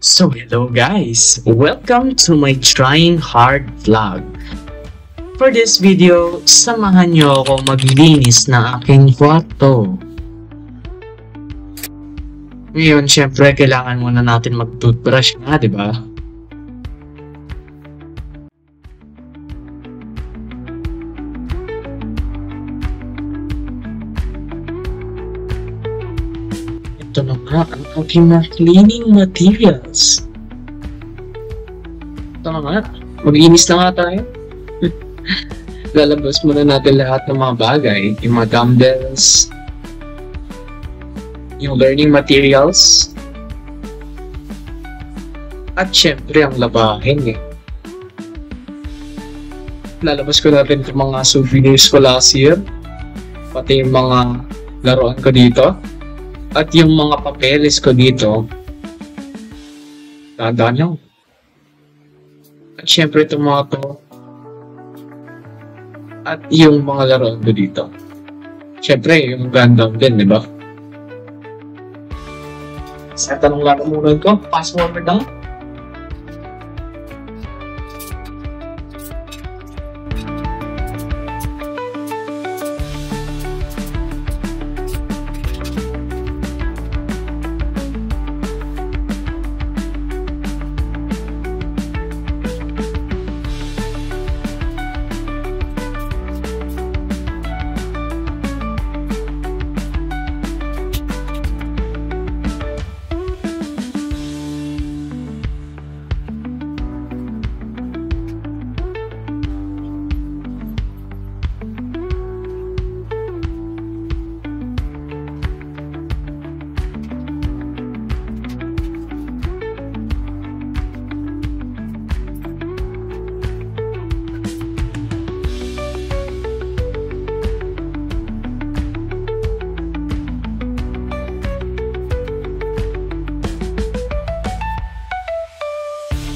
So hello guys! Welcome to my Trying Hard vlog. For this video, samahan niyo ako maglinis ng aking kwarto. Ngayon, syempre, kailangan muna natin mag-toothbrush nga, di ba? Ito na nga ang aking mga cleaning materials. Ito na nga. Mag-inis na nga tayo. Lalabas muna natin lahat ng mga bagay. Yung mga dumbbells. Yung learning materials. At syempre ang labahin eh. Lalabas ko na rin itong mga souvenirs ko last year. Pati yung mga laruan ko dito. At yung mga papeles ko dito, dadaan. At syempre itong mga to. At yung mga laruan ko dito. Syempre, yung Gundam din, di ba? Sa tanong laro ko, pass forward lang.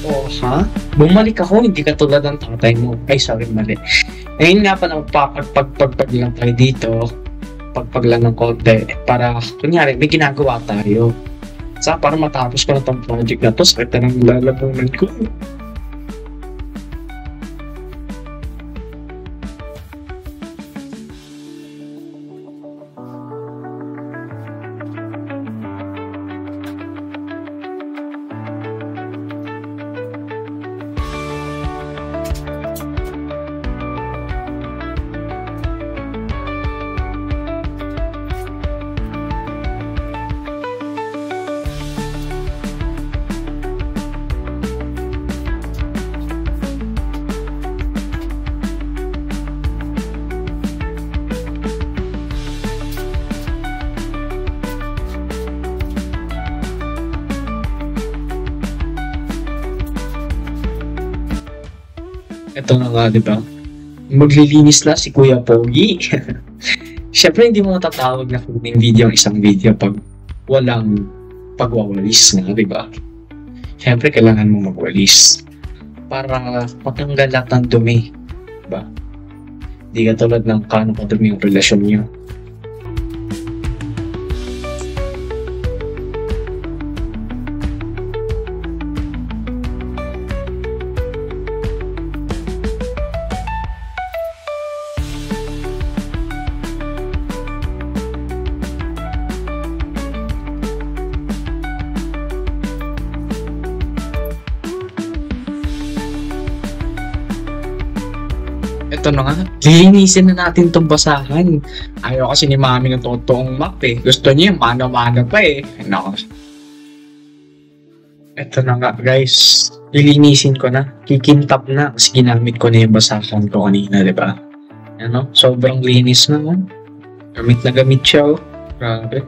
Oh, ha? Bumalik ako, hindi ka tulad ng tatay mo. Ay, sorry, mali. Ngayon nga pa nang pagpag lang tayo dito. Pagpag lang ng konti. Para, kunyari, may ginagawa tayo. Para matapos ko na itong project na to, sakit na ng lalamunan ko. Ito na nga, di ba? Maglilinis na si Kuya Pogi. Siyempre, hindi mo matatawag na cleaning video ang isang video pag walang pagwawalis nga, di ba? Siyempre, kailangan mo magwalis para matanggal lahat ng dumi, di ba? Hindi ka tulad ng kano kadumi yung relasyon niyo. Ito na nga, lilinisin na natin itong basahan. Ayaw kasi ni Mami ng totoong map eh. Gusto niya yung mano-mano pa eh. No. Ito na nga guys, lilinisin ko na. Kikintab na kasi ginamit ko na yung basahan ko kanina, di ba? Ano? Sobrang linis na. Gamit na gamit siya, oh. Grabe.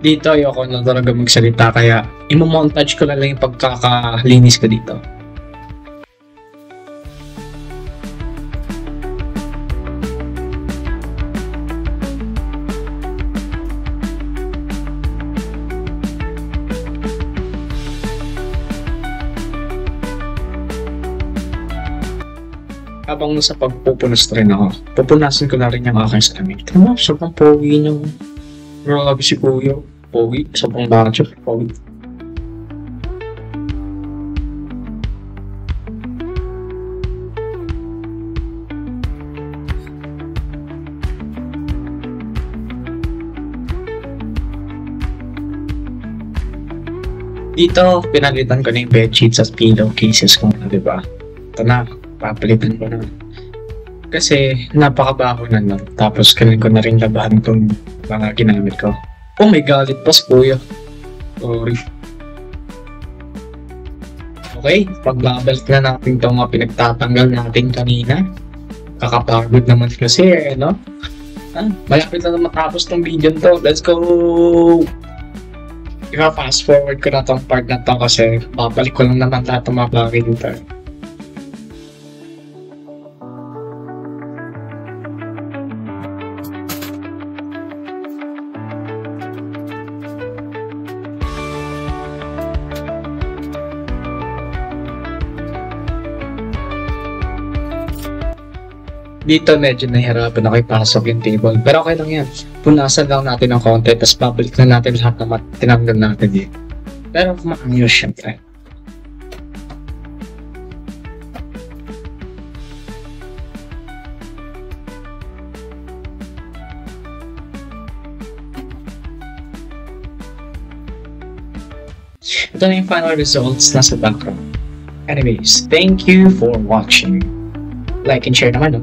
Dito, ayoko na talaga magsalita, kaya imo-montage ko na lang yung pagkakalinis ko dito. Habang sa pagpupunas rin ako, pupunasin ko na rin yung aking salamin. Tignan mo, sobrang pogi niya. Grabe si Kuya. Pogi, sobrang macho. Pogi. Dito, pinalitan ko na yung bedsheets at pillowcases ko na, diba? Ito na, papalitan ko na. Kasi napakabaho na nun. Tapos kailan ko na rin labahan itong mga ginamit ko. Oh, may galit pa si Kuya. Sorry. Okay, pagbabalik na natin itong mga pinagtatanggal natin kanina. Kakapagod naman kasi no? Malapit na matapos tong video to. Let's go! Fast forward ko na tong part na to kasi babalik ko lang naman lahat ng mga bagay dito. Dito medyo nahihirapan ako ipasok yung table. Pero okay lang yan. Punasan lang natin ng konti, tapos babalik na natin lahat ng tinanggal natin dito. Pero maayos syempre. Ito na yung final results nasa background. Anyways, thank you for watching. Like and share naman, no?